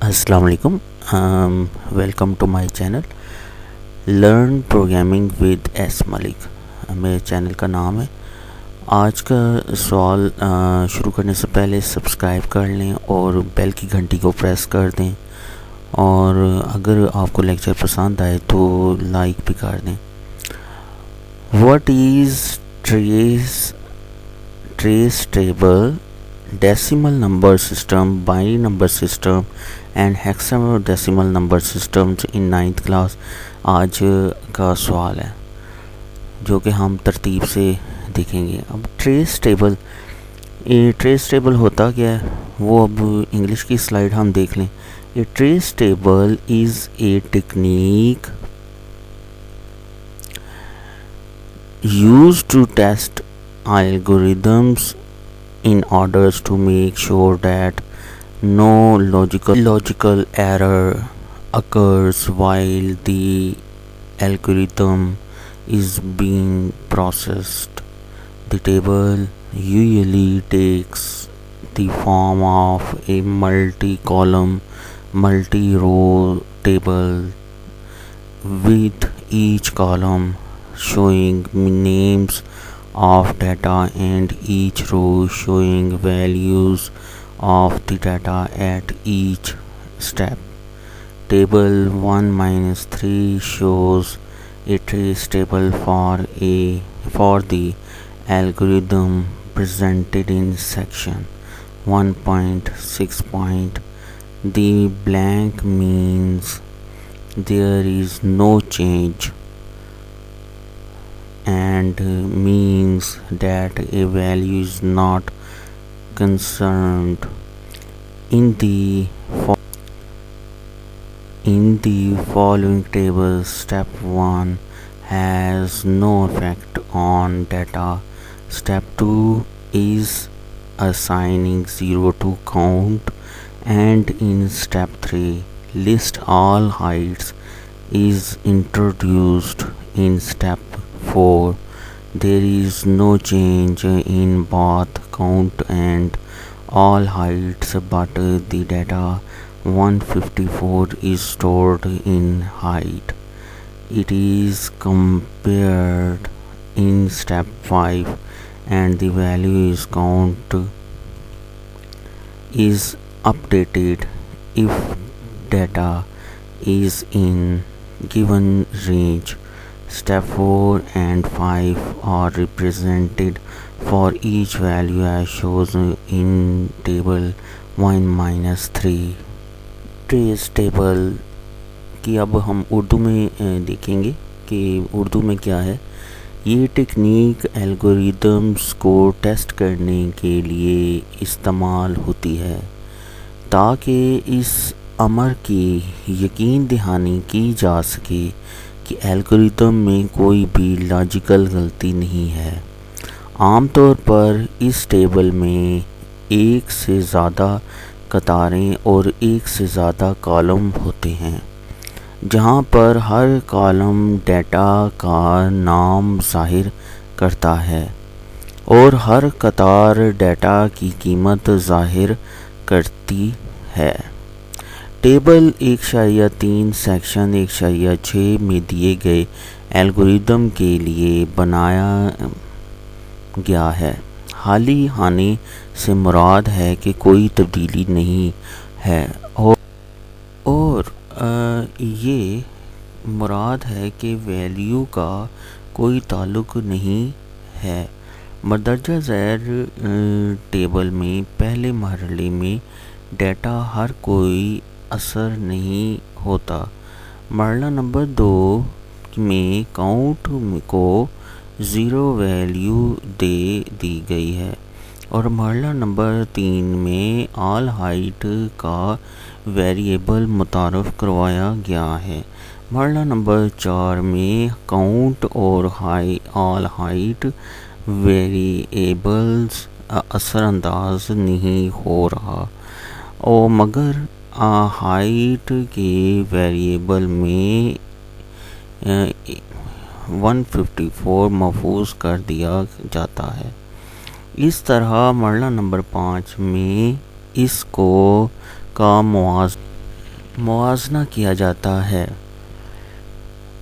अस्सलाम वालेकुम। Welcome to my channel learn programming with S Malik. मेरे चैनल का नाम है। आज का सवाल शुरू करने से पहले सब्सक्राइब कर लें और बेल की घंटी को प्रेस कर दें, और अगर आपको लेक्चर पसंद आए तो लाइक भी कर दें। What is trace table, decimal number system, binary number system and hexadecimal number systems in 9th class आज का सवाल है, जो कि हम तरतीब से देखेंगे। अब ट्रेस टेबल होता क्या है, वो अब इंग्लिश की स्लाइड हम देख लें। A trace table is a technique used to test algorithms in order to make sure that no logical error occurs while the algorithm is being processed. The table usually takes the form of a multi-column, multi-row table, with each column showing names of data and each row showing values of the data at each step. Table 1-3 shows a trace table for the algorithm presented in section 1.6. The blank means there is no change and means that a value is not concerned. In the following table, step 1 has no effect on data. Step 2 is assigning 0 to count, and in step 3 list all heights is introduced. In step 4 there is no change in both count and all heights, but the data 154 is stored in height. It is compared in step 5, and the value is count is updated if data is in given range. Step 4 and 5 are represented for each value as shown in table 1-3. Trace table की अब हम उर्दू में देखेंगे कि उर्दू में क्या है। ये टेक्निक एल्गोरिदम्स को टेस्ट करने के लिए इस्तेमाल होती है ताकि इस अमर की यकीन दहानी की जा सके कि एल्गोरिदम में कोई भी लॉजिकल गलती नहीं है। आमतौर पर इस टेबल में एक से ज़्यादा कतारें और एक से ज़्यादा कॉलम होते हैं, जहां पर हर कॉलम डेटा का नाम ज़ाहिर करता है और हर कतार डेटा की कीमत ज़ाहिर करती है। टेबल 1.3 सेक्शन 1.6 में दिए गए एल्गोरिदम के लिए बनाया गया है। हाली हानि से मुराद है कि कोई तब्दीली नहीं है, और ये मुराद है कि वैल्यू का कोई ताल्लुक नहीं है। मदरजा ज़ैर टेबल में पहले मरहले में डेटा हर कोई असर नहीं होता। मरला नंबर 2 में काउंट को 0 वैल्यू दे दी गई है, और मरला नंबर 3 में ऑल हाइट का वेरिएबल मुतारफ़ करवाया गया है। मरला नंबर 4 में काउंट और ऑल हाइट वेरिएबल्स असरअंदाज नहीं हो रहा, और मगर हाइट के वेरिएबल में 154 महफूज कर दिया जाता है। इस तरह मरला नंबर 5 में इसको का मुआवजा किया जाता है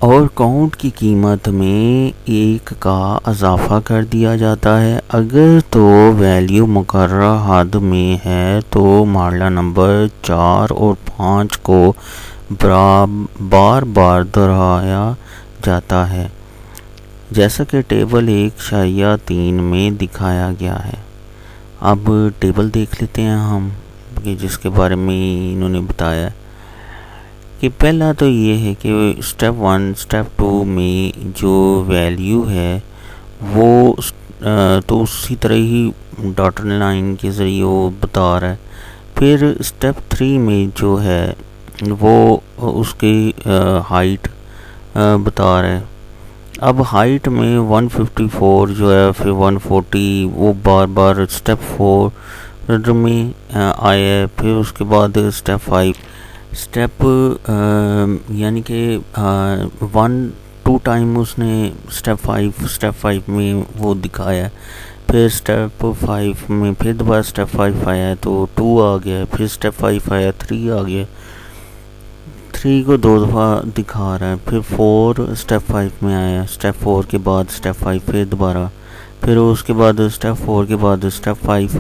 और काउंट की कीमत में 1 का इजाफा कर दिया जाता है। अगर तो वैल्यू मुकर्रर हद में है तो मॉडल नंबर 4 और 5 को बार बार दोहराया जाता है, जैसा कि टेबल 1/3 में दिखाया गया है। अब टेबल देख लेते हैं हम कि जिसके बारे में इन्होंने बताया कि पहला तो ये है कि स्टेप 1 स्टेप 2 में जो वैल्यू है वो तो उसी तरह ही डॉटेड लाइन के ज़रिए वो बता रहा है। फिर स्टेप 3 में जो है वो उसकी हाइट बता रहा है। अब हाइट में 154 जो है, फिर 140 वो बार बार स्टेप 4 में आया है। फिर उसके बाद स्टेप 5 स्टेप यानी कि 1-2 टाइम उसने स्टेप 5 में वो दिखाया। फिर स्टेप 5 में फिर दोबारा स्टेप 5 आया तो 2 आ गया, फिर स्टेप 5 आया 3 आ गया, 3 को 2 दफ़ा दिखा रहा है। फिर 4 स्टेप 5 में आया, स्टेप 4 के बाद स्टेप 5 फिर दोबारा, फिर उसके बाद स्टेप 4 के बाद स्टेप 5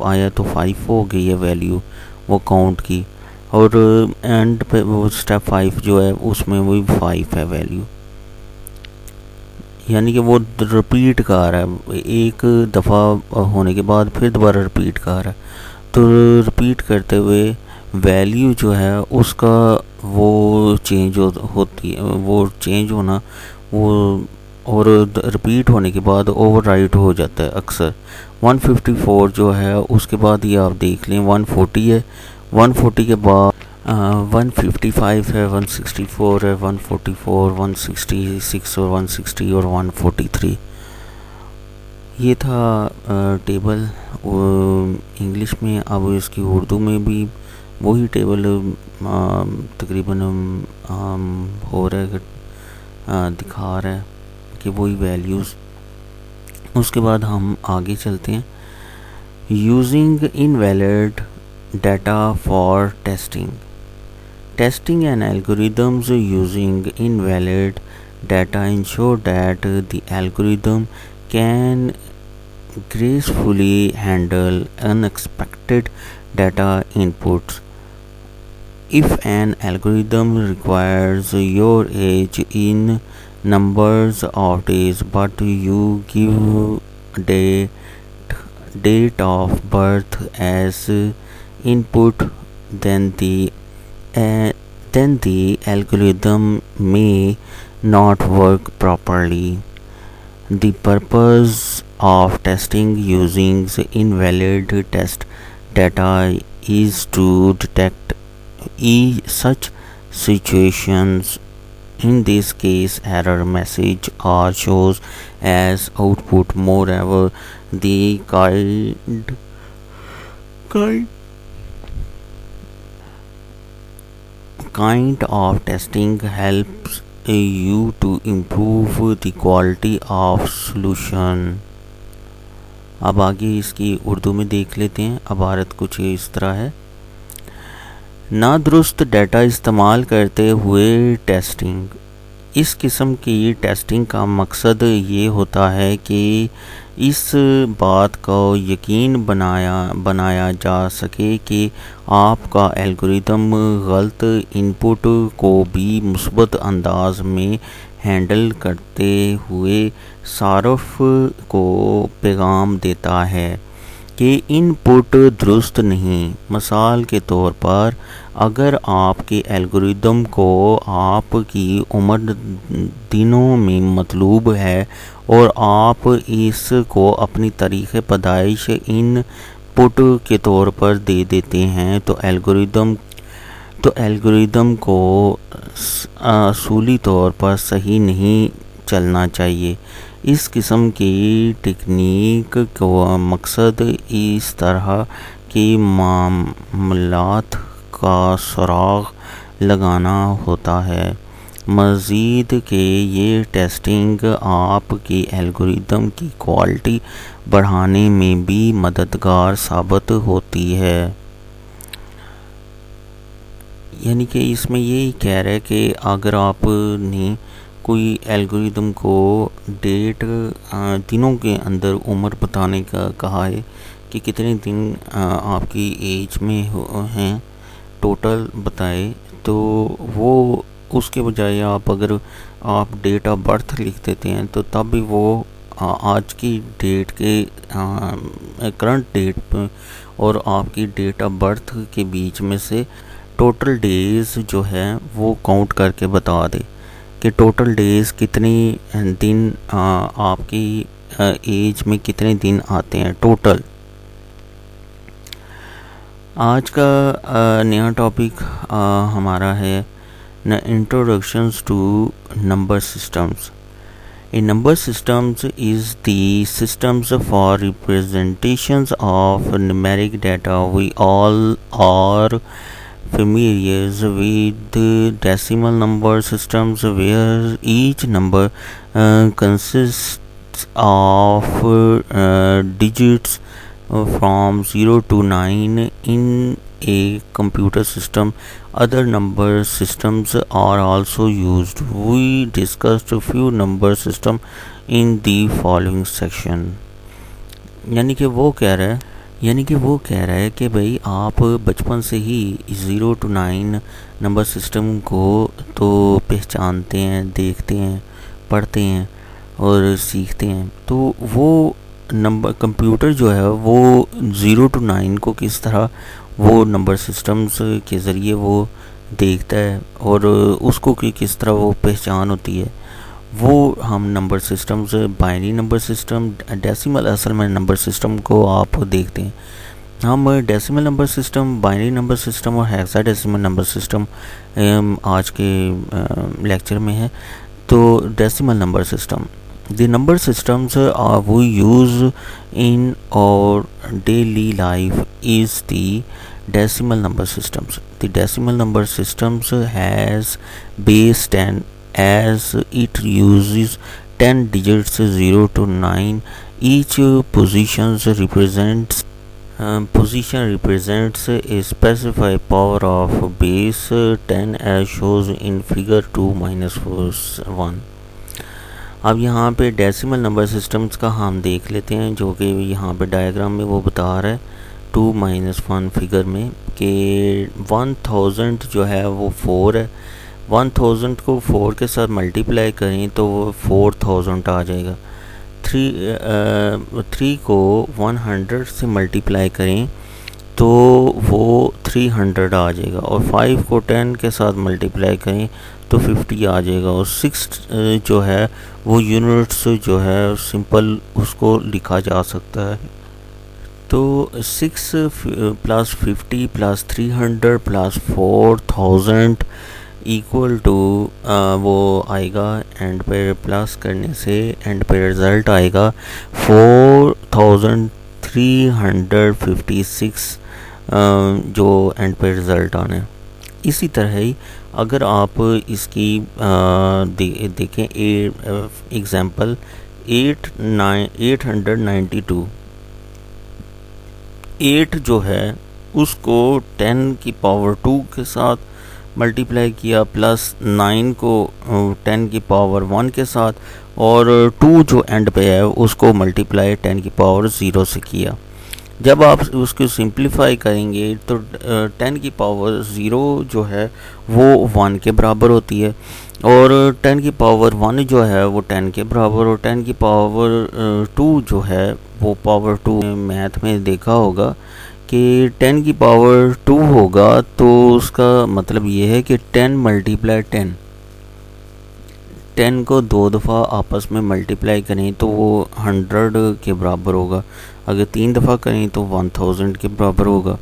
आया तो 5 हो गई है वैल्यू वो काउंट की, और एंड पे वो स्टेप 5 जो है उसमें वही 5 है वैल्यू। यानी कि वो रिपीट कर रहा है, एक दफ़ा होने के बाद फिर दोबारा रिपीट कर रहा है। तो रिपीट करते हुए वैल्यू जो है उसका वो चेंज होती है, वो चेंज होना वो और रिपीट होने के बाद ओवरराइट हो जाता है अक्सर। 154 जो है उसके बाद ये आप देख लें 140 है, 140 के बाद 155 है, 164 है, 144, 166 और 160 और 143। ये था टेबल इंग्लिश में। अब इसकी उर्दू में भी वही टेबल तकरीबन हो रहा है, दिखा रहा है कि वही वैल्यूज़। उसके बाद हम आगे चलते हैं। Using invalid data for testing and algorithms using invalid data ensure that the algorithm can gracefully handle unexpected data inputs. If an algorithm requires your age in numbers of days but you give date of birth as input, then the algorithm may not work properly. The purpose of testing using invalid test data is to detect such situations. In this case, error message are shows as output. Moreover, the kind of testing helps you to improve the quality of solution. अब आगे इसकी उर्दू में देख लेते हैं। इबारत कुछ इस तरह है। नादुरुस्त डाटा इस्तेमाल करते हुए टेस्टिंग। इस किस्म की टेस्टिंग का मकसद ये होता है कि इस बात को यकीन बनाया जा सके कि आपका एल्गोरिदम गलत इनपुट को भी मुस्बत अंदाज में हैंडल करते हुए सारफ को पैगाम देता है कि इनपुट दुरुस्त नहीं। मिसाल के तौर पर, अगर आपके एल्गोरिदम को आपकी उम्र दिनों में मतलूब है और आप इसको अपनी तारीख़ पैदाइश इनपुट के तौर पर दे देते हैं तो एल्गोरिदम को असूली तौर पर सही नहीं चलना चाहिए। इस किस्म की टेक्निक का मकसद इस तरह के मामलात का सुराग लगाना होता है। मज़ीद के ये टेस्टिंग आपकी एल्गोरिदम की क्वालिटी बढ़ाने में भी मददगार साबित होती है। यानी कि इसमें यही कह रहा है कि अगर आपने कोई एल्गोरिदम को डेट दिनों के अंदर उम्र बताने का कहा है कि कितने दिन आपकी एज में हैं टोटल बताए, तो वो उसके बजाय अगर आप डेट ऑफ बर्थ लिख देते हैं तो तब भी वो आज की डेट के करंट डेट पे और आपकी डेट ऑफ बर्थ के बीच में से टोटल डेज जो है वो काउंट करके बता दे कि टोटल डेज कितने दिन आपकी एज में कितने दिन आते हैं टोटल। आज का नया टॉपिक हमारा है न introductions to number systems. A number systems is the systems for representations of numeric data. We all are familiar with decimal number systems where each number consists of digits from 0 to 9 in a computer system. Other number systems are also used. We discussed a few number system in the following section. यानी कि वो कह रहा है कि भाई आप बचपन से ही 0 to 9 नंबर सिस्टम को तो पहचानते हैं, देखते हैं, पढ़ते हैं और सीखते हैं। तो वो नंबर कंप्यूटर जो है वो 0 to 9 को किस तरह वो नंबर सिस्टम्स के ज़रिए वो देखता है और उसको किस तरह वो पहचान होती है, वो हम number systems binary number system decimal असल में नंबर सिस्टम को आप देखते हैं। हम decimal number system, binary number system और हेक्साडेसिमल नंबर सिस्टम आज के लेक्चर में है। तो decimal number system, the number systems we use in our daily life is the decimal number systems. The decimal number systems has base 10 as it uses 10 digits 0 to 9. Each position represents a specified power of base 10 as shows in figure 2-1. अब यहाँ पे decimal number systems का हम देख लेते हैं, जो कि यहाँ पे डायग्राम में वो बता रहा है 2-1 फिगर में कि 1000 जो है वो 4 है। 1000 को 4 के साथ मल्टीप्लाई करें तो वो 4000 आ जाएगा। 3 को 100 से मल्टीप्लाई करें तो वो 300 आ जाएगा और 5 को 10 के साथ मल्टीप्लाई करें तो 50 आ जाएगा। और 6 जो है वो यूनिट्स जो है सिंपल उसको लिखा जा सकता है। तो 6 plus 50 plus 300 plus 4000 equal to वो आएगा एंड पे प्लस करने से एंड पे रिज़ल्ट आएगा 4356 जो एंड पे रिज़ल्ट आना है। इसी तरह ही अगर आप इसकी देखें एग्जाम्पल 892 8 जो है उसको 10 की पावर 2 के साथ मल्टीप्लाई किया प्लस 9 को 10 की पावर 1 के साथ और 2 जो एंड पे है उसको मल्टीप्लाई 10 की पावर 0 से किया। जब आप उसको सिंप्लीफाई करेंगे तो 10 की पावर 0 जो है वो 1 के बराबर होती है और 10 की पावर 1 जो है वो 10 के बराबर और 10 की पावर 2 जो है वो पावर 2। मैथ में देखा होगा कि 10 की पावर 2 होगा तो उसका मतलब ये है कि 10 मल्टीप्लाई 10 को 2 दफ़ा आपस में मल्टीप्लाई करें तो वो 100 के बराबर होगा। अगर 3 दफ़ा करें तो 1000 के बराबर होगा।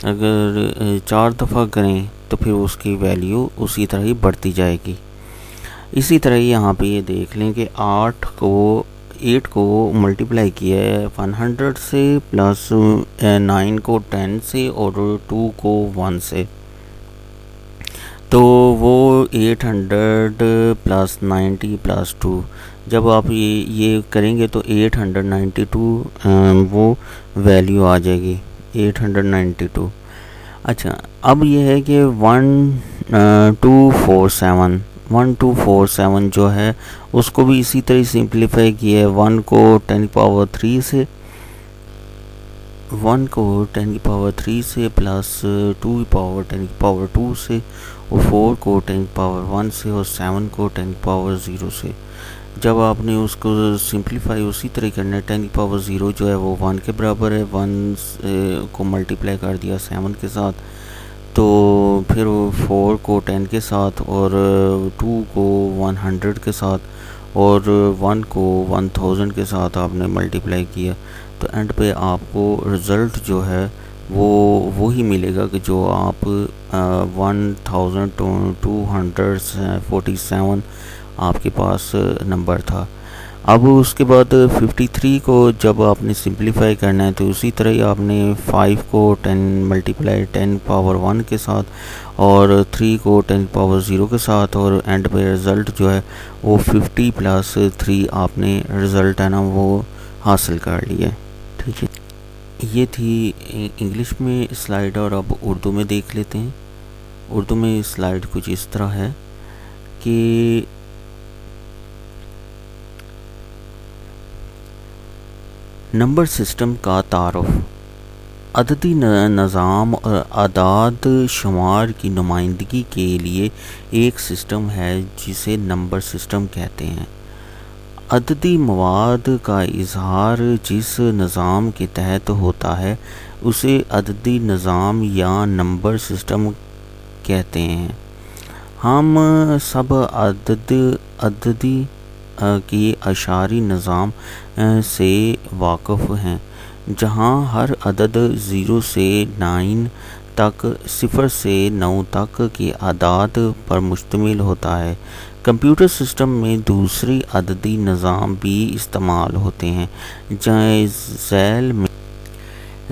अगर 4 दफ़ा करें तो फिर उसकी वैल्यू उसी तरह ही बढ़ती जाएगी। इसी तरह यहाँ पे ये देख लें कि 8 को मल्टीप्लाई किया है 100 से प्लस 9 को 10 से और 2 को 1 से, तो वो 800 प्लस 90 प्लस 2। जब आप ये करेंगे तो 892 वो वैल्यू आ जाएगी 892। अच्छा, अब ये है कि 1247 जो है उसको भी इसी तरह सिंप्लीफाई किया है। 1 को 10 की पावर 3 से, 1 को 10 की पावर 3 से प्लस 2 की पावर 10 की पावर 2 से, और 4 को 10 की पावर 1 से, और 7 को 10 की पावर 0 से। जब आपने उसको सिंप्लीफाई उसी तरह करना है, 10 की पावर 0 जो है वो 1 के बराबर है, 1 को मल्टीप्लाई कर दिया 7 के साथ, तो फिर 4 को 10 के साथ, और 2 को 100 के साथ, और 1 को 1000 के साथ आपने मल्टीप्लाई किया, तो एंड पे आपको रिज़ल्ट जो है वो ही मिलेगा कि जो आप 1247 आपके पास नंबर था। अब उसके बाद 53 को जब आपने सिंप्लीफाई करना है, तो उसी तरह ही आपने 5 को 10 मल्टीप्लाई 10 की पावर 1 के साथ, और 3 को 10 की पावर 0 के साथ, और एंड पे रिज़ल्ट जो है वो 50 प्लस 3 आपने रिज़ल्ट है ना वो हासिल कर लिया। ठीक है, ये थी इंग्लिश में स्लाइड, और अब उर्दू में देख लेते हैं। उर्दू में स्लाइड कुछ इस तरह है कि नंबर सिस्टम का तारुफ। अददी निज़ाम और आदाद शुमार की नुमाइंदगी के लिए एक सिस्टम है जिसे नंबर सिस्टम कहते हैं। अददी मवाद का इजहार जिस निज़ाम के तहत होता है उसे अददी निज़ाम या नंबर सिस्टम कहते हैं। हम सब अददी की अशारी निज़ाम से वाक़फ़ हैं, जहाँ हर अदद 0 से 9 तक, 0 से 9 तक की आदाद पर मुश्तमिल होता है। कंप्यूटर सिस्टम में दूसरी अददी निज़ाम भी इस्तेमाल होते हैं।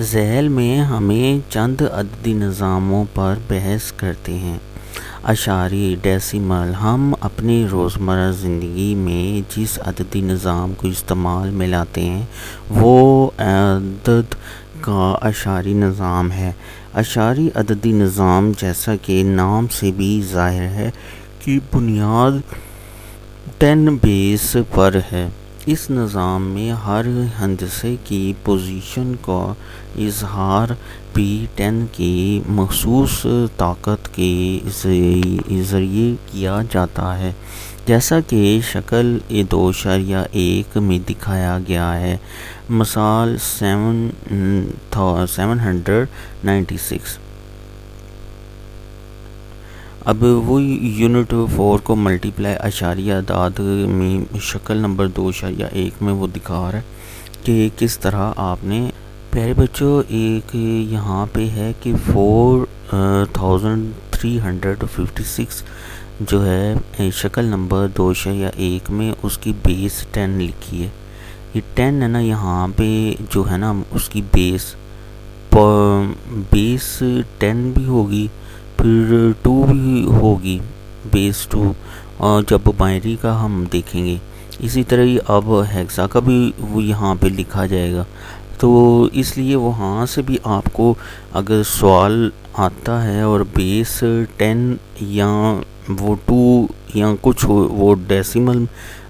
ज़ैल में हमें चंद अददी निज़ामों पर बहस करते हैं। अशारी, डेसिमल। हम अपनी रोज़मर्रा ज़िंदगी में जिस अददी निज़ाम को इस्तेमाल में लाते हैं वो अदद का अशारी निज़ाम है। अशारी अददी निज़ाम, जैसा कि नाम से भी ज़ाहिर है, की बुनियाद 10 बेस पर है। इस निज़ाम में हर हिंदसे की पोजीशन का इजहार भी 10 की मखसूस ताकत के ज़रिए किया जाता है, जैसा कि शक्ल 2.1 में दिखाया गया है। मिसाल 796। अब वो यूनिट 4 को मल्टीप्लाई अशारिया आदाद में शक्ल नंबर 2.1 में वो दिखा रहा है कि किस तरह आपने। प्यारे बच्चों, एक यहाँ पे है कि 4356 जो है शक्ल नंबर 2.1 में उसकी बेस 10 लिखी है। ये 10 है ना, यहाँ पे जो है ना उसकी बेस 10 भी होगी, फिर 2 भी होगी, बेस 2। और जब बाइनरी का हम देखेंगे इसी तरह ही अब हेक्सा का भी वो यहाँ पे लिखा जाएगा। तो इसलिए वहाँ से भी आपको अगर सवाल आता है और बेस 10 या वो 2 या कुछ वो डेसिमल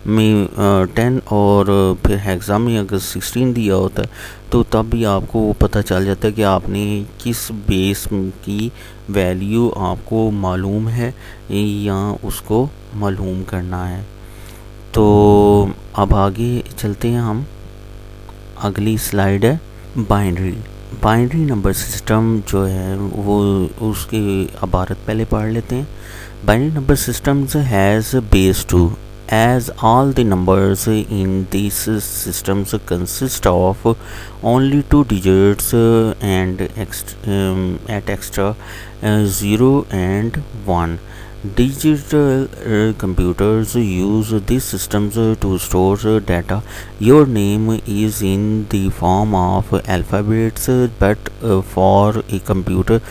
में 10 और फिर हेक्सा में अगर 16 दिया होता है, तो तब भी आपको पता चल जाता है कि आपने किस बेस की वैल्यू आपको मालूम है या उसको मालूम करना है। तो अब आगे चलते हैं हम। अगली स्लाइड है बाइनरी नंबर सिस्टम जो है वो उसकी इबारत पहले पढ़ लेते हैं। Binary number systems has base 2 as all the numbers in these systems consist of only 2 digits and at extra 0 and 1. Digital computers use these systems to store data. Your name is in the form of alphabets, but for a computer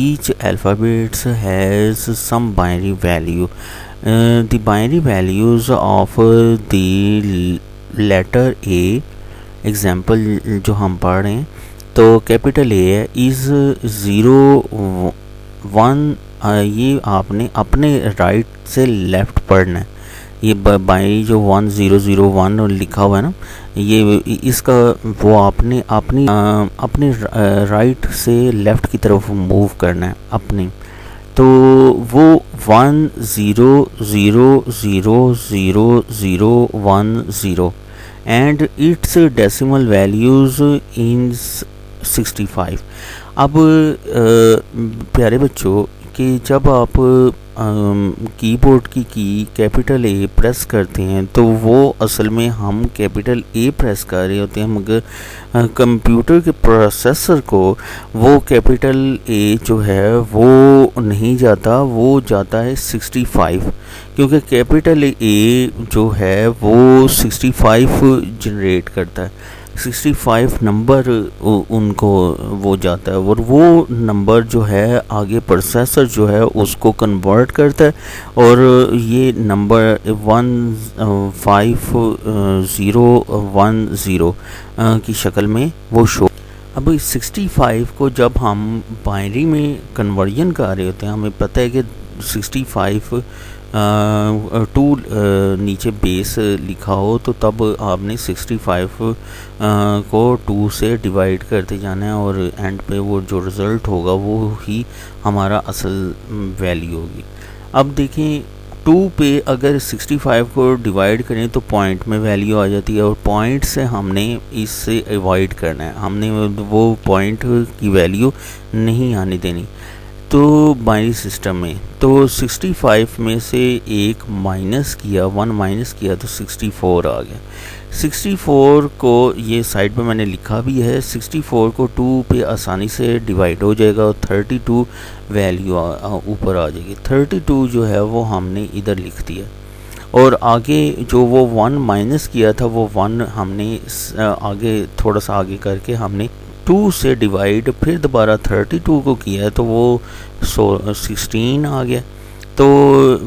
each alphabet has some binary value. The binary values of the letter A, example जो हम पढ़ रहे हैं, तो capital A है is 0 1, ये आपने अपने राइट से लेफ़्ट पढ़ना है। ये बाई जो 1001 लिखा हुआ है ना, ये इसका वो आपने अपने राइट से लेफ़्ट की तरफ मूव करना है अपने। तो वो 10000010 एंड इट्स डेसिमल वैल्यूज़ इन 65। अब प्यारे बच्चों कि जब आप कीबोर्ड की कैपिटल ए प्रेस करते हैं तो वो असल में हम कैपिटल ए प्रेस कर रहे होते हैं, मगर कंप्यूटर के प्रोसेसर को वो कैपिटल ए जो है वो नहीं जाता, वो जाता है 65, क्योंकि कैपिटल ए जो है वो 65 जनरेट करता है। 65 नंबर उनको वो जाता है और वो नंबर जो है आगे प्रोसेसर जो है उसको कन्वर्ट करता है और ये नंबर 15010 की शक्ल में वो शो। अब 65 को जब हम बाइनरी में कन्वर्जन कर रहे होते हैं, हमें पता है कि 65 टू नीचे बेस लिखा हो तो तब आपने 65 को 2 से डिवाइड करते जाना है और एंड पे वो जो रिज़ल्ट होगा वो ही हमारा असल वैल्यू होगी। अब देखें 2 पे अगर 65 को डिवाइड करें तो पॉइंट में वैल्यू आ जाती है और पॉइंट से हमने इससे अवॉइड करना है, हमने वो पॉइंट की वैल्यू नहीं आने देनी। तो बाइनरी सिस्टम में तो 65 में से एक माइनस किया, 1 माइनस किया तो 64 आ गया। 64 को ये साइड पे मैंने लिखा भी है, 64 को 2 पे आसानी से डिवाइड हो जाएगा और 32 वैल्यू ऊपर आ जाएगी। 32 जो है वो हमने इधर लिख दिया और आगे जो वो 1 माइनस किया था वो 1 हमने आगे थोड़ा सा आगे करके हमने 2 से डिवाइड फिर दोबारा 32 को किया है तो वो 16 आ गया। तो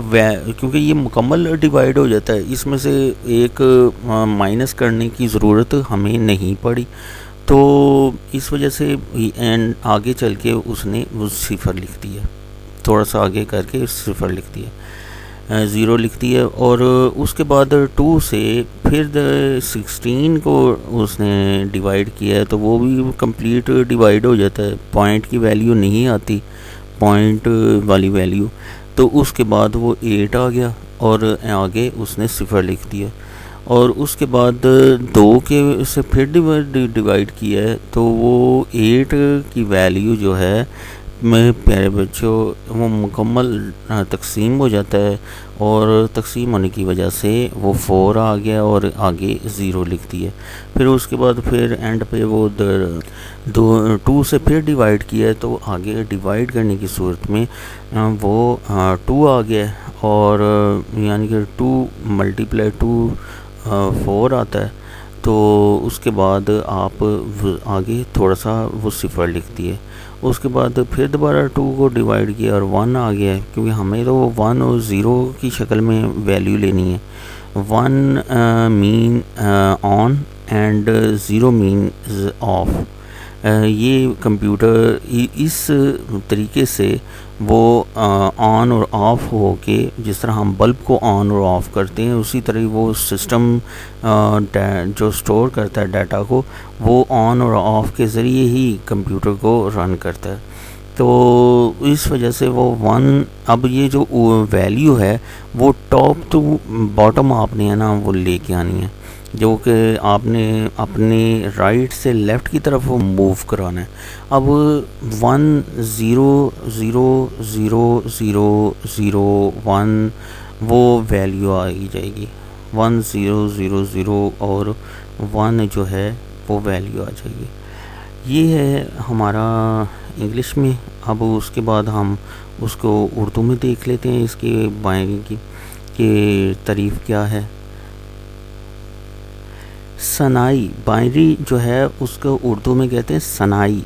क्योंकि ये मुकम्मल डिवाइड हो जाता है, इसमें से एक माइनस करने की ज़रूरत हमें नहीं पड़ी, तो इस वजह से एंड आगे चल के उसने वो सिफर लिख दिया, थोड़ा सा आगे करके सिफर लिख दिया, 0 लिख दिया। और उसके बाद 2 से फिर 16 को उसने डिवाइड किया है तो वो भी कंप्लीट डिवाइड हो जाता है, पॉइंट की वैल्यू नहीं आती, पॉइंट वाली वैल्यू। तो उसके बाद वो 8 आ गया और आगे उसने सिफर लिख दिया और उसके बाद 2 के से फिर डिवाइड किया है तो वो 8 की वैल्यू जो है मेरे प्यारे बच्चों वो मुकम्मल तकसीम हो जाता है और तकसीम होने की वजह से वो 4 आ गया और आगे 0 लिख दिया। फिर उसके बाद फिर एंड पे वो 2 से फिर डिवाइड किया है तो आगे डिवाइड करने की सूरत में वो 2 आ गया और यानी कि 2 × 2 4 आता है। तो उसके बाद आप आगे थोड़ा सा वो सिफर लिख दिए, उसके बाद फिर दोबारा 2 को डिवाइड किया और 1 आ गया है, क्योंकि हमें तो 1 और 0 की शक्ल में वैल्यू लेनी है। 1 mean on and 0 mean of. ये कंप्यूटर इस तरीके से वो ऑन और ऑफ़ हो के, जिस तरह हम बल्ब को ऑन और ऑफ़ करते हैं उसी तरह वो सिस्टम जो स्टोर करता है डाटा को वो ऑन और ऑफ़ के ज़रिए ही कंप्यूटर को रन करता है। तो इस वजह से वो 1, अब ये जो वैल्यू है वो टॉप टू बॉटम आपने है ना वो लेके आनी है, जो कि आपने अपने राइट से लेफ़्ट की तरफ मूव कराना है। अब 1 0 0 0 0 0 1 वो वैल्यू आ ही जाएगी, 1 0 0 0 और 1 जो है वो वैल्यू आ जाएगी। ये है हमारा इंग्लिश में। अब उसके बाद हम उसको उर्दू में देख लेते हैं, इसके बाइनरी की तारीफ़ क्या है। सनाई बाइनरी जो है उसको उर्दू में कहते हैं सनाई।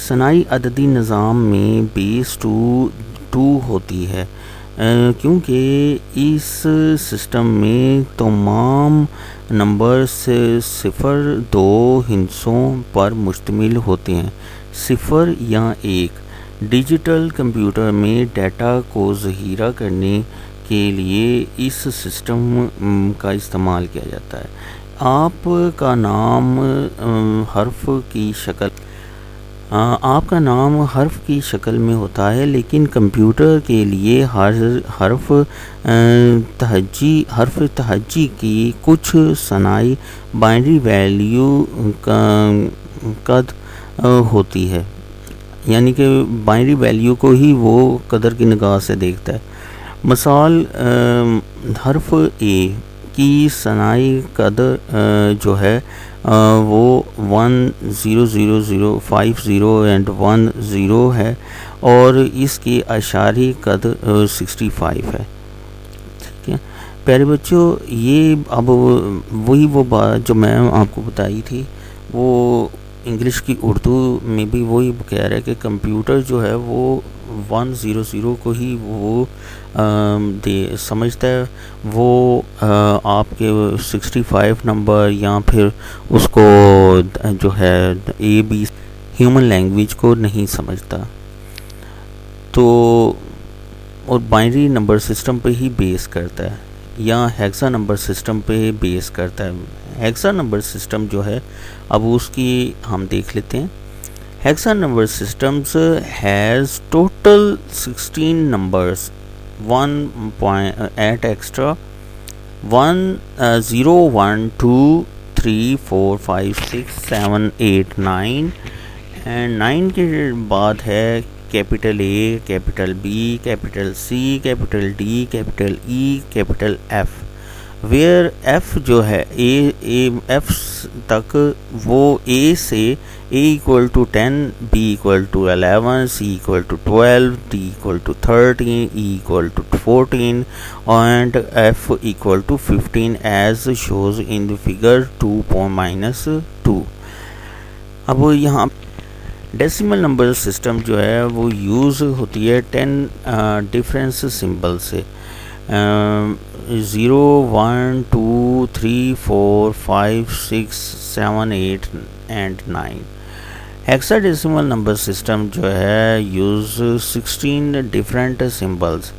सनाई अददी निज़ाम में बेस 2 होती है। क्योंकि इस सिस्टम में तमाम नंबर्स सिफ़र दो हिस्सों पर मुश्तमिल होते हैं, सिफ़र या एक। डिजिटल कंप्यूटर में डाटा को ज़ख़ीरा करने के लिए इस सिस्टम का इस्तेमाल किया जाता है। आपका नाम हर्फ की शक्ल में होता है, लेकिन कंप्यूटर के लिए हर्फ तहज्जी की कुछ सनाई बाइनरी वैल्यू कद होती है, यानी कि बाइनरी वैल्यू को ही वो कदर की निगाह से देखता है। मिसाल, हर्फ ए की सनाई कदर जो है वो 1000050 एंड 10 है और इसकी अशारी कद 65 है। ठीक है प्यारे बच्चों, ये अब वही वो बात जो मैं आपको बताई थी, वो इंग्लिश की उर्दू में भी वही कह रहा है कि कंप्यूटर जो है वो 100 को ही वो समझता है, वो आपके 65 नंबर या फिर उसको जो है AB ह्यूमन लैंग्वेज को नहीं समझता। तो और बाइनरी नंबर सिस्टम पे ही बेस करता है या हेक्सा नंबर सिस्टम पे बेस करता है। हेक्सा नंबर सिस्टम जो है, अब उसकी हम देख लेते हैं। Hexa number systems has total 16 numbers, 1 extra, 0 1 2 3 4 5 6 7 8 9 and 9 के बाद है capital A, capital B, capital C, capital D, capital E, capital F, where F जो है F तक वो A से A = 10, B = 11, C = 12, D = 13, E = 14 and F = 15 as shows in the figure 2-2। अब यहाँ डेसिमल नंबर सिस्टम जो है वो यूज़ होती है 10 डिफरेंस सिंबल से, 0 1 2 3 4 5 6 7 8 एंड 9। हेक्साडेसिमल नंबर सिस्टम जो है use 16 different symbols,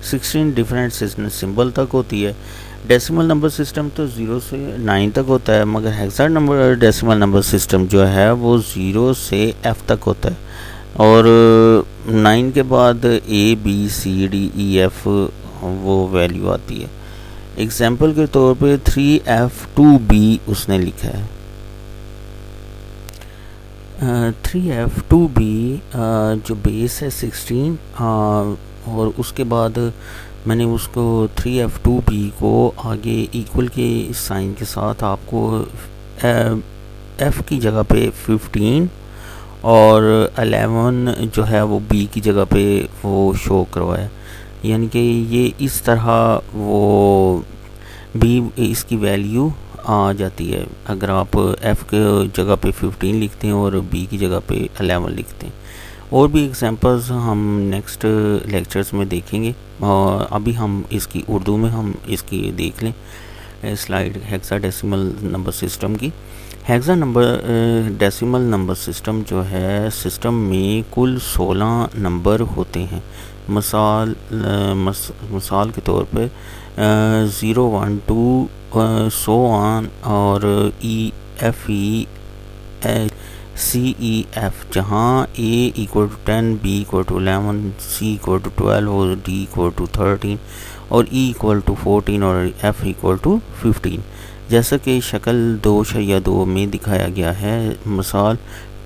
16 different symbol तक होती है। डेसिमल नंबर सिस्टम तो 0 से 9 तक होता है, मगर हेक्साडेसिमल नंबर सिस्टम जो है वो 0 से F तक होता है और 9 के बाद A B C D E F वो वैल्यू आती है। एग्जाम्पल के तौर पे 3F2B उसने लिखा है। 3F2B जो बेस है 16 और उसके बाद मैंने उसको 3F2B को आगे इक्वल के साइन के साथ आपको F की जगह पे 15 और 11 जो है वो B की जगह पे वो शो करवाया, यानी कि ये इस तरह वो B इसकी वैल्यू आ जाती है अगर आप F के जगह पे 15 लिखते हैं और B की जगह पे 11 लिखते हैं। और भी एग्जांपल्स हम नेक्स्ट लेक्चर्स में देखेंगे और अभी हम इसकी उर्दू में हम इसकी देख लें स्लाइड हेक्साडेसिमल नंबर सिस्टम की। हेक्साडेसिमल नंबर सिस्टम जो है, सिस्टम में कुल 16 नंबर होते हैं। मिसाल के तौर पे 0 1 2 सो ऑन और EFE CEF, जहाँ A = 10, B = 11, C = 12 और D = 13 और E = 14 और F = 15, जैसा कि शक्ल 2/2 में दिखाया गया है। मिसाल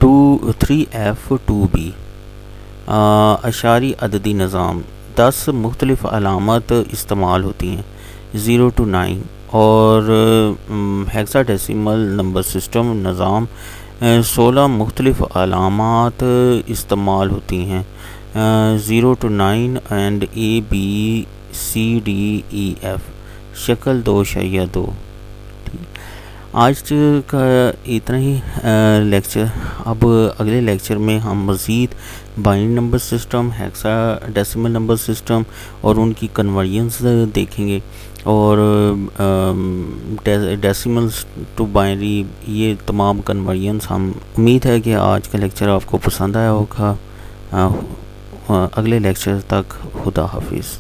3F2B अशारी अददी निज़ाम 10 मुख्तलिफ अलामत इस्तेमाल होती हैं 0 to 9 और हेक्साडेसिमल नंबर सिस्टम निज़ाम 16 मुख्तलिफ अलामात इस्तेमाल होती हैं 0 to 9 and A B C D E F, शक्ल 2/2। आज का इतना ही लेक्चर। अब अगले लेक्चर में हम मज़ीद binary number system, hexadecimal number system और उनकी कन्वर्जन्स देखेंगे, और डेसिमल्स टू बाइनरी, ये तमाम कन्वर्जन्स। हम उम्मीद है कि आज का लेक्चर आपको पसंद आया होगा। अगले लेक्चर तक खुदा हाफिज़।